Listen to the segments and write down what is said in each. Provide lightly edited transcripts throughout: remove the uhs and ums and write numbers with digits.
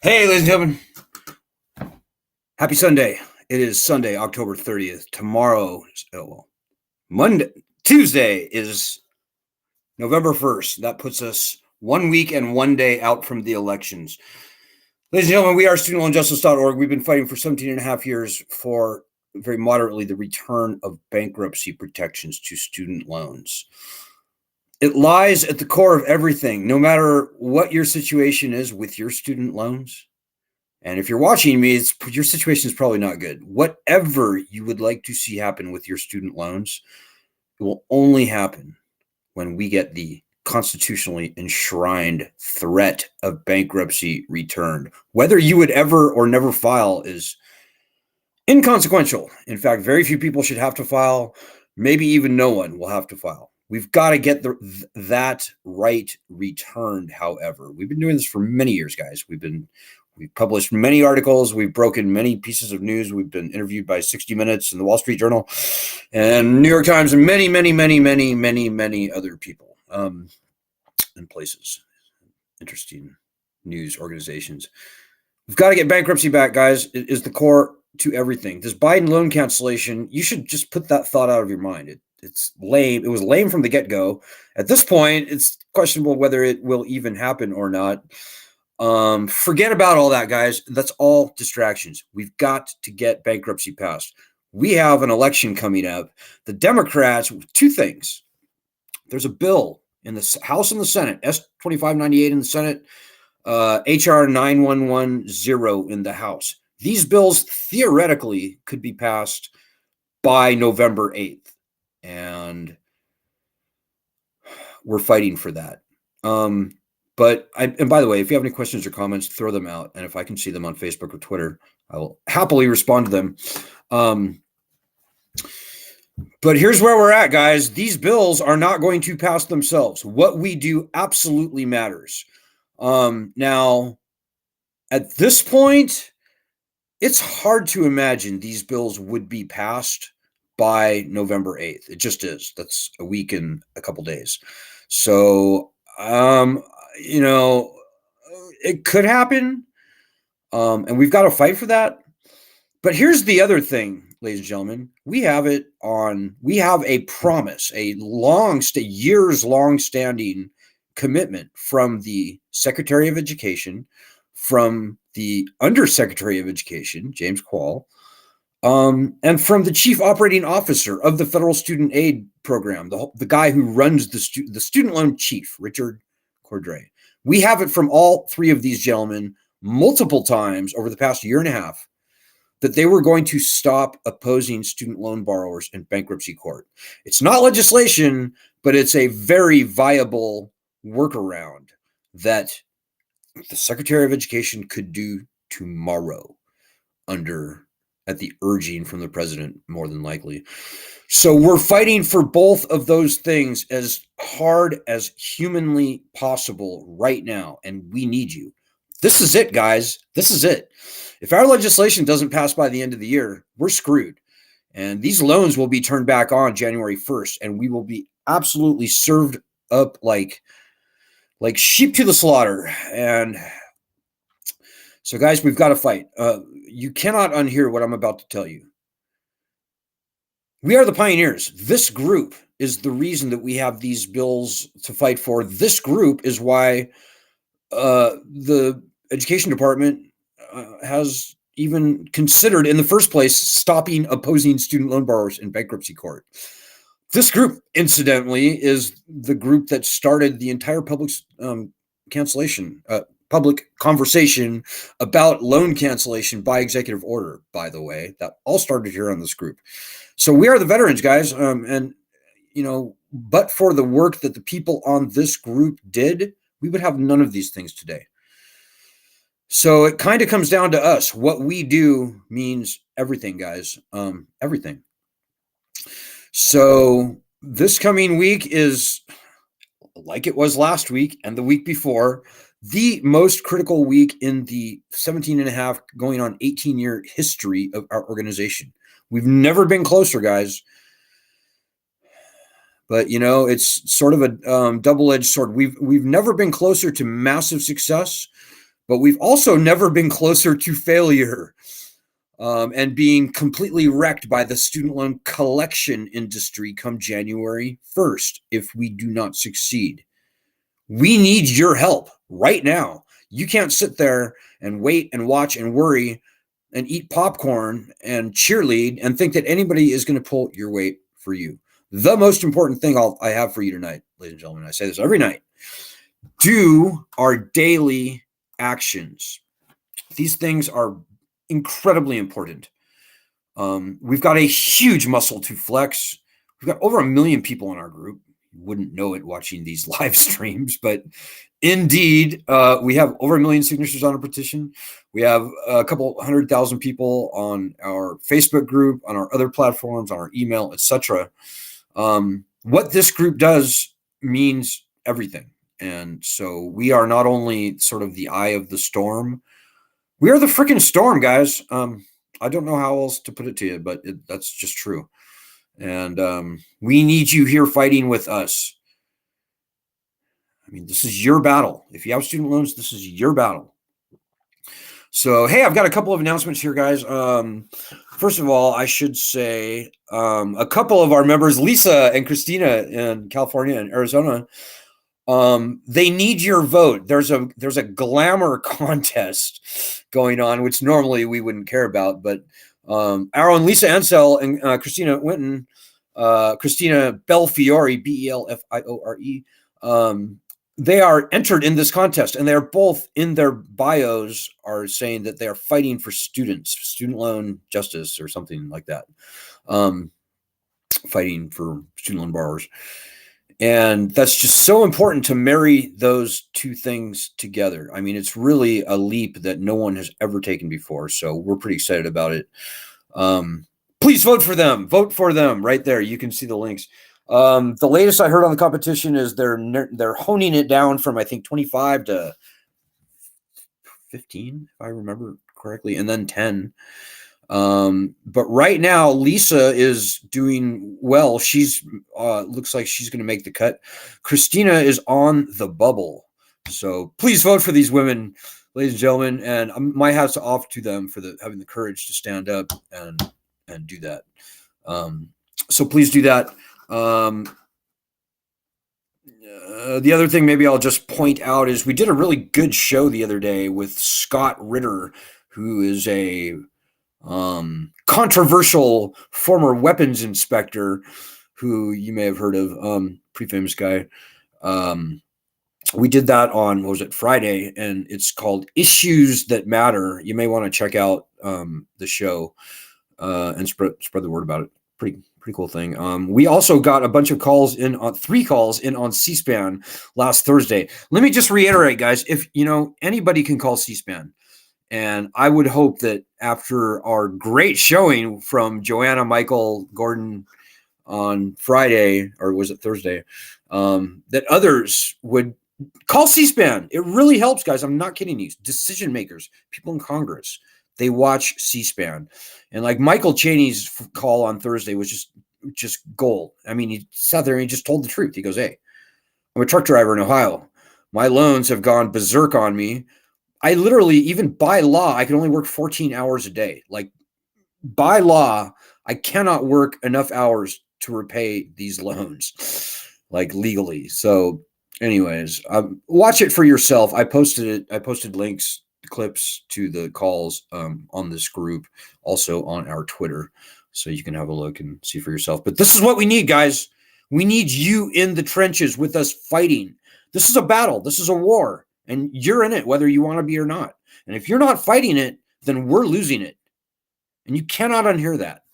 Hey, ladies and gentlemen. Happy Sunday. It is Sunday, October 30th. Tomorrow, Tuesday is November 1st. That puts us 1 week and 1 day out from the elections. Ladies and gentlemen, we are studentloanjustice.org. We've been fighting for 17 and a half years for, very moderately, the return of bankruptcy protections to student loans. It lies at the core of everything, no matter what your situation is with your student loans. And if you're watching me, your situation is probably not good. Whatever you would like to see happen with your student loans, it will only happen when we get the constitutionally enshrined threat of bankruptcy returned. Whether you would ever or never file is inconsequential. In fact, very few people should have to file. Maybe even no one will have to file. We've got to get that right returned, however. We've been doing this for many years, guys. We've published many articles. We've broken many pieces of news. We've been interviewed by 60 Minutes and the Wall Street Journal and New York Times and many other people and places, interesting news organizations. We've got to get bankruptcy back, guys. It is the core to everything. This Biden loan cancellation, you should just put that thought out of your mind. It's lame. It was lame from the get-go. At this point, it's questionable whether it will even happen or not. Forget about all that, guys. That's all distractions. We've got to get bankruptcy passed. We have an election coming up. The Democrats, two things. There's a bill in the House and the Senate, S-2598 in the Senate, HR 9110 in the House. These bills theoretically could be passed by November 8th. And we're fighting for that. And by the way, if you have any questions or comments, throw them out. And if I can see them on Facebook or Twitter, I will happily respond to them. But here's where we're at, guys. These bills are not going to pass themselves. What we do absolutely matters. Now, at this point, it's hard to imagine these bills would be passed by November 8th. It just is. That's a week and a couple days. So, it could happen. And we've got to fight for that. But here's the other thing, ladies and gentlemen. We have a promise, a years-long standing commitment from the Secretary of Education, from the Undersecretary of Education, James Quall, and from the Chief Operating Officer of the Federal Student Aid Program, the guy who runs the student loan chief, Richard Cordray. We have it from all three of these gentlemen multiple times over the past year and a half that they were going to stop opposing student loan borrowers in bankruptcy court. It's not legislation, but it's a very viable workaround that the Secretary of Education could do tomorrow at the urging from the president, more than likely. So we're fighting for both of those things as hard as humanly possible right now, and we need you. This is it, guys. This is it. If our legislation doesn't pass by the end of the year, we're screwed. And these loans will be turned back on January 1st, and we will be absolutely served up like sheep to the slaughter. And so, guys, we've got to fight. You cannot unhear what I'm about to tell you. We are the pioneers. This group is the reason that we have these bills to fight for. This group is why the Education Department has even considered in the first place stopping opposing student loan borrowers in bankruptcy court. This group, incidentally, is the group that started the entire public conversation about loan cancellation by executive order, by the way. That all started here on this group. So we are the veterans, guys. But for the work that the people on this group did, we would have none of these things today. So it kind of comes down to us. What we do means everything, guys. Everything. So this coming week is, like it was last week and the week before, the most critical week in the 17 and a half going on 18-year history of our organization. We've never been closer, guys. But it's sort of a double-edged sword. We've never been closer to massive success, but we've also never been closer to failure and being completely wrecked by the student loan collection industry come January 1st if we do not succeed. We need your help right now. You can't sit there and wait and watch and worry and eat popcorn and cheerlead and think that anybody is going to pull your weight for you. The most important thing I have for you tonight, ladies and gentlemen, I say this every night, do our daily actions. These things are incredibly important. We've got a huge muscle to flex. We've got over 1 million people in our group. You wouldn't know it watching these live streams, but indeed, we have over 1 million signatures on a petition. We have a couple 100,000 people on our Facebook group, on our other platforms, on our email, etc. What this group does means everything. And so we are not only sort of the eye of the storm, we are the freaking storm, guys. I don't know how else to put it to you, but that's just true. And we need you here fighting with us. I mean, this is your battle. If you have student loans, this is your battle. So, hey, I've got a couple of announcements here, guys. First of all, I should say a couple of our members, Lisa and Christina in California and Arizona, they need your vote. There's a glamour contest going on, which normally we wouldn't care about, but our own Lisa Ansel and Christina Winton, Christina Belfiore, Belfiore, they are entered in this contest, and they're both in their bios are saying that they are fighting for student loan justice or something like that, fighting for student loan borrowers. And that's just so important to marry those two things together. I mean, it's really a leap that no one has ever taken before. So we're pretty excited about it. Please vote for them. Vote for them right there. You can see the links. The latest I heard on the competition is they're honing it down from, I think, 25 to 15, if I remember correctly, and then 10. But right now, Lisa is doing well. She's looks like she's going to make the cut. Christina is on the bubble. So please vote for these women, ladies and gentlemen. And my hat's off to them for having the courage to stand up and do that. So please do that. The other thing maybe I'll just point out is we did a really good show the other day with Scott Ritter, who is a controversial former weapons inspector who you may have heard of, pretty famous guy. We did that on, what was it, Friday, and it's called Issues That Matter. You may want to check out the show and spread the word about it. Pretty cool thing. We also got a bunch of calls in on 3 calls in on C-SPAN last Thursday. Let me just reiterate, guys, if anybody can call C-SPAN. And I would hope that after our great showing from Joanna Michael Gordon on Friday, or was it Thursday, that others would call C-SPAN. It really helps, guys. I'm not kidding you. Decision makers, people in Congress, they watch C-SPAN. And like Michael Cheney's call on Thursday was just gold. I mean, he sat there and he just told the truth. He goes, hey, I'm a truck driver in Ohio. My loans have gone berserk on me. I literally, even by law, I can only work 14 hours a day. Like by law, I cannot work enough hours to repay these loans, like legally. So anyways, watch it for yourself. I posted it. I posted links, clips to the calls on this group, also on our Twitter. So you can have a look and see for yourself. But this is what we need, guys. We need you in the trenches with us fighting. This is a battle. This is a war. And you're in it, whether you want to be or not. And if you're not fighting it, then we're losing it. And you cannot unhear that.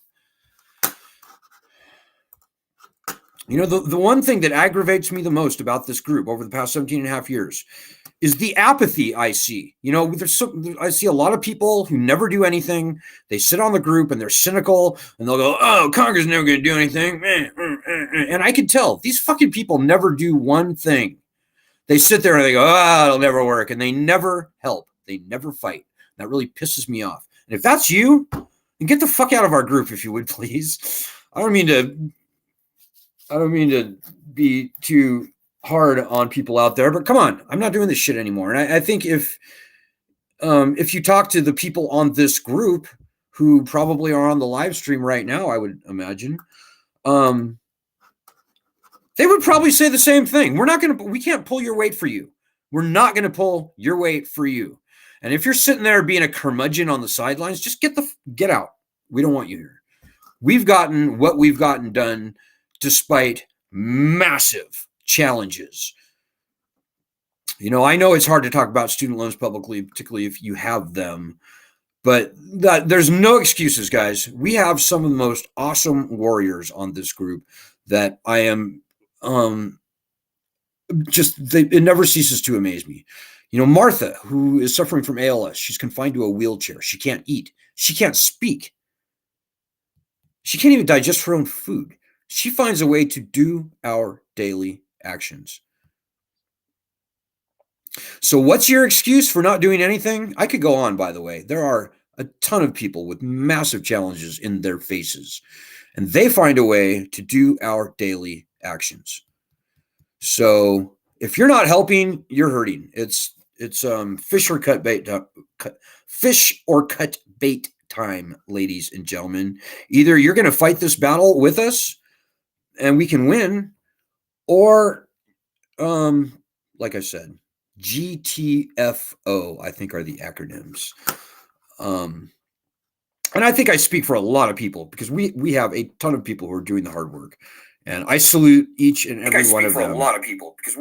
The one thing that aggravates me the most about this group over the past 17 and a half years is the apathy I see. I see a lot of people who never do anything. They sit on the group and they're cynical and they'll go, oh, Congress is never going to do anything. And I can tell these fucking people never do one thing. They sit there and they go, it'll never work. And they never help. They never fight. That really pisses me off. And if that's you, then get the fuck out of our group, if you would, please. I don't mean to I don't mean to be too hard on people out there, but come on, I'm not doing this shit anymore. And I think if you talk to the people on this group who probably are on the live stream right now, I would imagine, they would probably say the same thing. We can't pull your weight for you. We're not going to pull your weight for you. And if you're sitting there being a curmudgeon on the sidelines, just get out. We don't want you here. We've gotten what we've gotten done despite massive challenges. You know, I know it's hard to talk about student loans publicly, particularly if you have them, but there's no excuses, guys. We have some of the most awesome warriors on this group that I am it never ceases to amaze me. You know, Martha, who is suffering from ALS, she's confined to a wheelchair. She can't eat. She can't speak. She can't even digest her own food. She finds a way to do our daily actions. So what's your excuse for not doing anything? I could go on, by the way. There are a ton of people with massive challenges in their faces, and they find a way to do our daily actions. So if you're not helping, you're hurting. It's fish or cut bait time, ladies and gentlemen. Either you're going to fight this battle with us and we can win, or like I said, GTFO, I think, are the acronyms. And I think I speak for a lot of people because we have a ton of people who are doing the hard work. And I salute each and every one of them. I speak for a lot of people because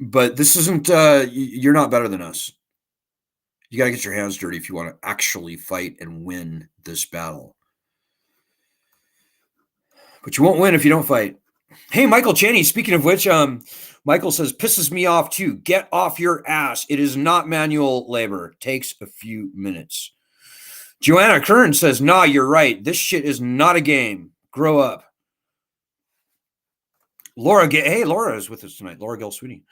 but this isn't, you're not better than us. You got to get your hands dirty if you want to actually fight and win this battle. But you won't win if you don't fight. Hey, Michael Chaney, speaking of which, Michael says, pisses me off too. Get off your ass. It is not manual labor. It takes a few minutes. Joanna Kern says, nah, you're right. This shit is not a game. Grow up. Laura is with us tonight. Laura Gill Sweetie.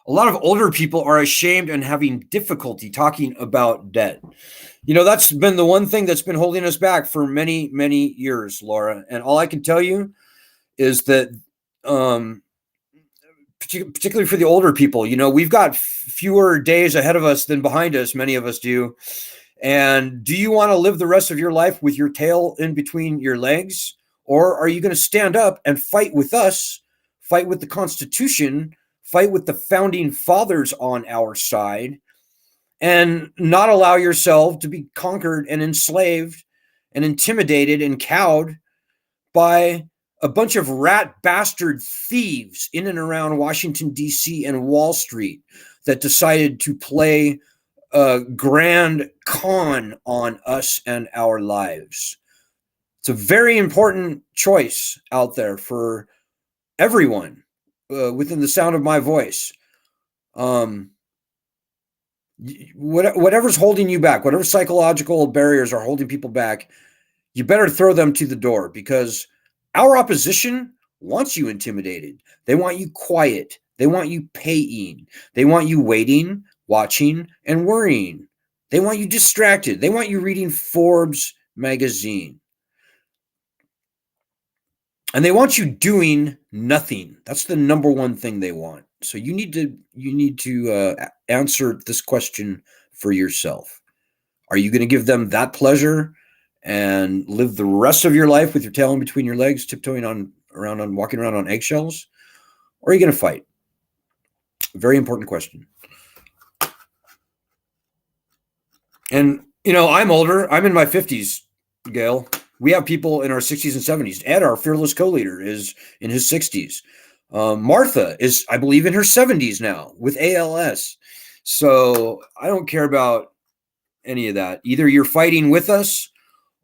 A lot of older people are ashamed and having difficulty talking about debt. You know, that's been the one thing that's been holding us back for many, many years, Laura. And all I can tell you is that, particularly for the older people, you know, we've got fewer days ahead of us than behind us. Many of us do. And do you want to live the rest of your life with your tail in between your legs? Or are you going to stand up and fight with us, fight with the Constitution, fight with the founding fathers on our side, and not allow yourself to be conquered and enslaved and intimidated and cowed by a bunch of rat bastard thieves in and around Washington, D.C. and Wall Street that decided to play a grand con on us and our lives? It's a very important choice out there for everyone within the sound of my voice. Whatever's holding you back, whatever psychological barriers are holding people back, you better throw them to the door, because our opposition wants you intimidated. They want you quiet. They want you paying. They want you waiting, watching, and worrying. They want you distracted. They want you reading Forbes magazine. And they want you doing nothing. That's the number one thing they want. So you need to answer this question for yourself. Are you going to give them that pleasure and live the rest of your life with your tail in between your legs, tiptoeing walking around on eggshells? Or are you going to fight? Very important question. And, you know, I'm older. I'm in my 50s, Gail. We have people in our 60s and 70s. Ed, our fearless co-leader, is in his 60s. Martha is, I believe, in her 70s now with ALS. So I don't care about any of that. Either you're fighting with us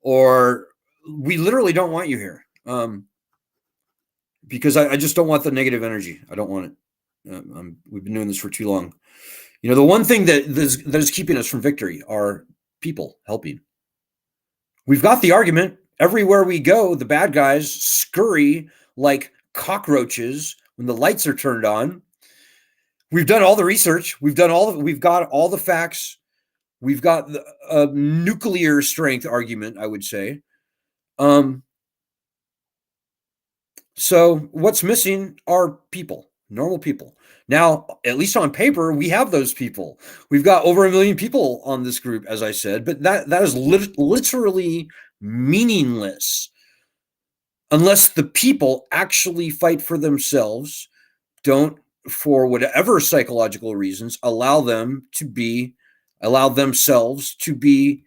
or we literally don't want you here. Because I just don't want the negative energy. I don't want it. We've been doing this for too long. You know, the one thing that is keeping us from victory are people helping. We've got the argument. Everywhere we go, the bad guys scurry like cockroaches when the lights are turned on. We've done all the research. We've got all the facts. We've got a nuclear strength argument, I would say. So what's missing are people, normal people. Now, at least on paper, we have those people. We've got over 1 million people on this group, as I said, but that is literally meaningless unless the people actually fight for themselves, don't, for whatever psychological reasons, allow themselves to be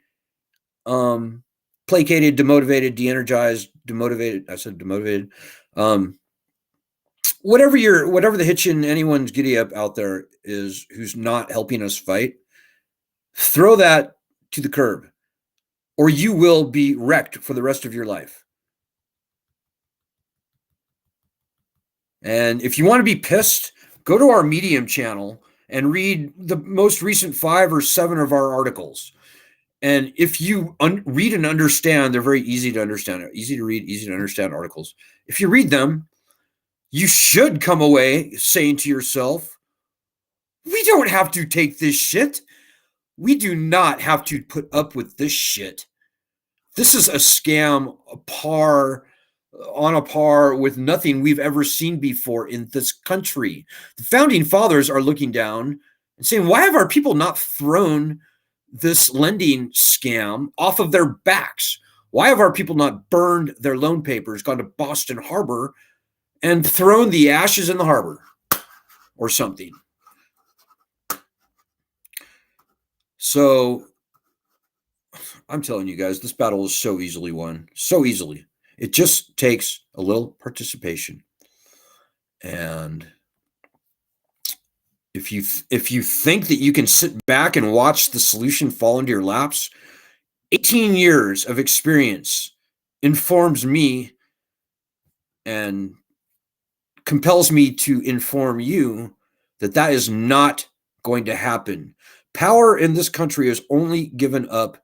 placated, demotivated, de-energized, demotivated. I said demotivated. Whatever the hitch in anyone's giddy up out there is who's not helping us fight, throw that to the curb, or you will be wrecked for the rest of your life. And if you want to be pissed, go to our Medium channel and read the most recent 5 or 7 of our articles. And if you read and understand, they're very easy to understand, easy to read, easy to understand articles. If you read them, you should come away saying to yourself, we don't have to take this shit. We do not have to put up with this shit. This is a scam, on a par with nothing we've ever seen before in this country. The founding fathers are looking down and saying, why have our people not thrown this lending scam off of their backs? Why have our people not burned their loan papers, gone to Boston Harbor, and thrown the ashes in the harbor or something? So I'm telling you guys, this battle is so easily won, so easily. It just takes a little participation. And if you think that you can sit back and watch the solution fall into your laps, 18 years of experience informs me and compels me to inform you that that is not going to happen. Power in this country is only given up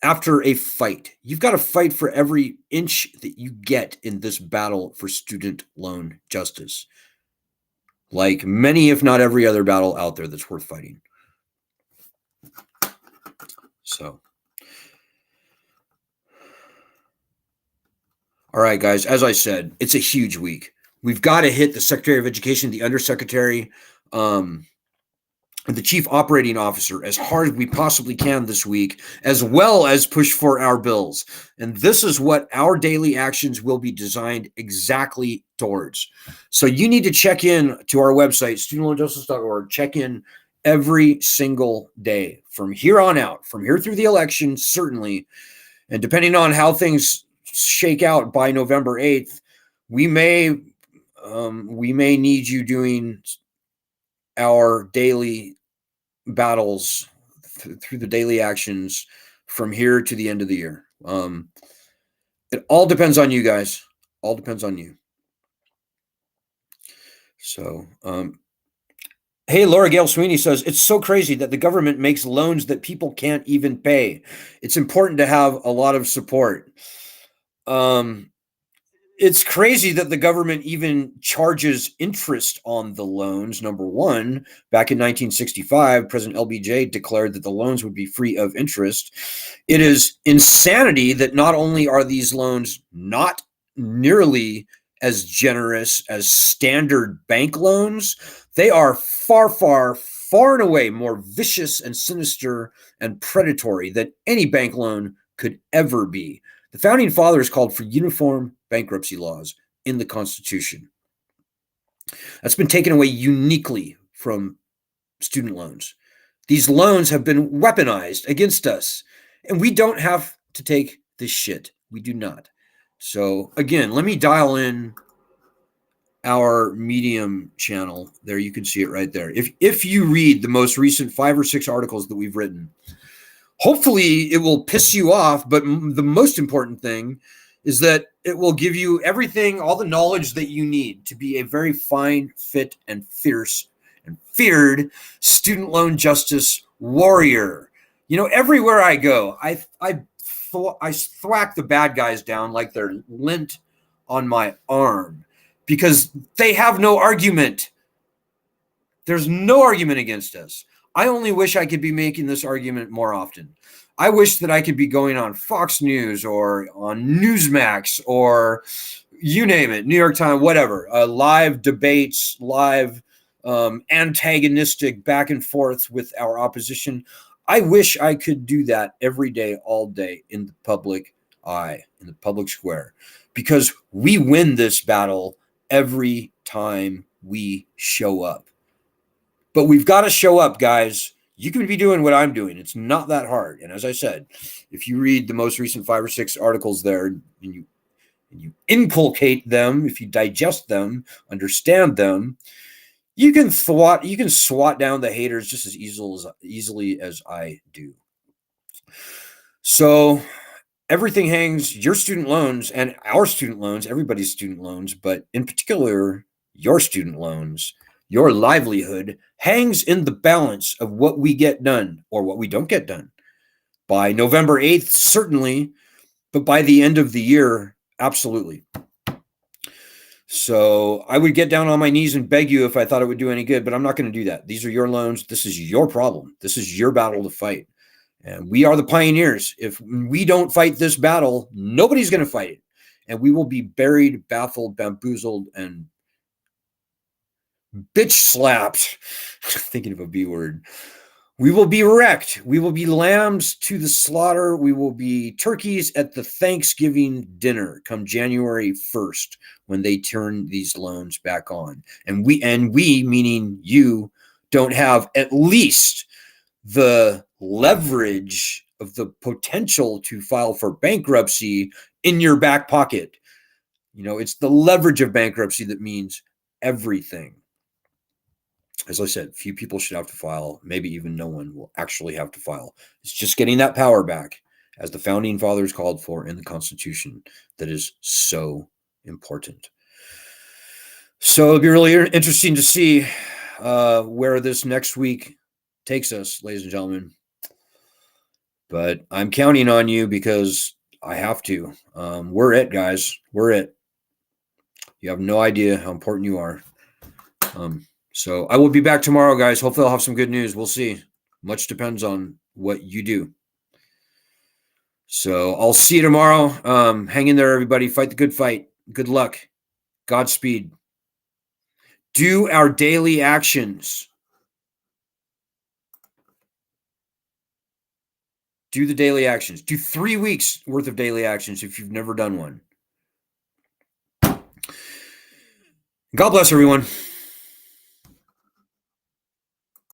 after a fight. You've got to fight for every inch that you get in this battle for student loan justice, like many, if not every other battle out there that's worth fighting. So, all right, guys, as I said, it's a huge week. We've got to hit the Secretary of Education, the Undersecretary, the Chief Operating Officer as hard as we possibly can this week, as well as push for our bills. And this is what our daily actions will be designed exactly towards. So you need to check in to our website, studentloanjustice.org. Check in every single day from here on out, from here through the election, certainly. And depending on how things shake out by November 8th, we may need you doing our daily battles through the daily actions from here to the end of the year. It all depends on you guys. All depends on you. So, hey, Laura Gail Sweeney says, it's so crazy that the government makes loans that people can't even pay. It's important to have a lot of support. It's crazy that the government even charges interest on the loans. Number one, back in 1965, President LBJ declared that the loans would be free of interest. It is insanity that not only are these loans not nearly as generous as standard bank loans, they are far, far, far and away more vicious and sinister and predatory than any bank loan could ever be. The founding fathers called for uniform bankruptcy laws in the Constitution. That's been taken away uniquely from student loans. These loans have been weaponized against us, and we don't have to take this shit. We do not. So again, let me dial in our Medium channel. There, you can see it right there. If you read the most recent 5 or 6 articles that we've written, hopefully it will piss you off, but the most important thing is that it will give you everything, all the knowledge that you need to be a very fine, fit, and fierce and feared student loan justice warrior. You know, everywhere I go, I thwack the bad guys down like they're lint on my arm because they have no argument. There's no argument against us. I only wish I could be making this argument more often. I wish that I could be going on Fox News or on Newsmax or you name it, New York Times, whatever, live debates, live antagonistic back and forth with our opposition. I wish I could do that every day, all day in the public eye, in the public square, because we win this battle every time we show up. But we've got to show up, guys. You can be doing what I'm doing. It's not that hard. And as I said, if you read the most recent 5 or 6 articles there and you inculcate them, if you digest them, understand them, you can swat down the haters just as easily as I do. So everything hangs, your student loans and our student loans, everybody's student loans, but in particular, your student loans, your livelihood hangs in the balance of what we get done or what we don't get done. By November 8th, certainly, but by the end of the year, absolutely. So I would get down on my knees and beg you if I thought it would do any good, but I'm not going to do that. These are your loans. This is your problem. This is your battle to fight. And we are the pioneers. If we don't fight this battle, nobody's going to fight it. And we will be buried, baffled, bamboozled, and bitch slapped. Thinking of a B word. We will be wrecked. We will be lambs to the slaughter. We will be turkeys at the Thanksgiving dinner come January 1st when they turn these loans back on. And we meaning you, don't have at least the leverage of the potential to file for bankruptcy in your back pocket. You know, it's the leverage of bankruptcy that means everything. As I said, few people should have to file. Maybe even no one will actually have to file. It's just getting that power back, as the founding fathers called for in the Constitution, that is so important. So it'll be really interesting to see where this next week takes us, ladies and gentlemen. But I'm counting on you because I have to. We're it, guys. We're it. You have no idea how important you are. So I will be back tomorrow, guys. Hopefully I'll have some good news. We'll see. Much depends on what you do. So I'll see you tomorrow. Hang in there, everybody. Fight the good fight. Good luck. Godspeed. Do our daily actions. Do the daily actions. Do 3 weeks worth of daily actions if you've never done one. God bless everyone.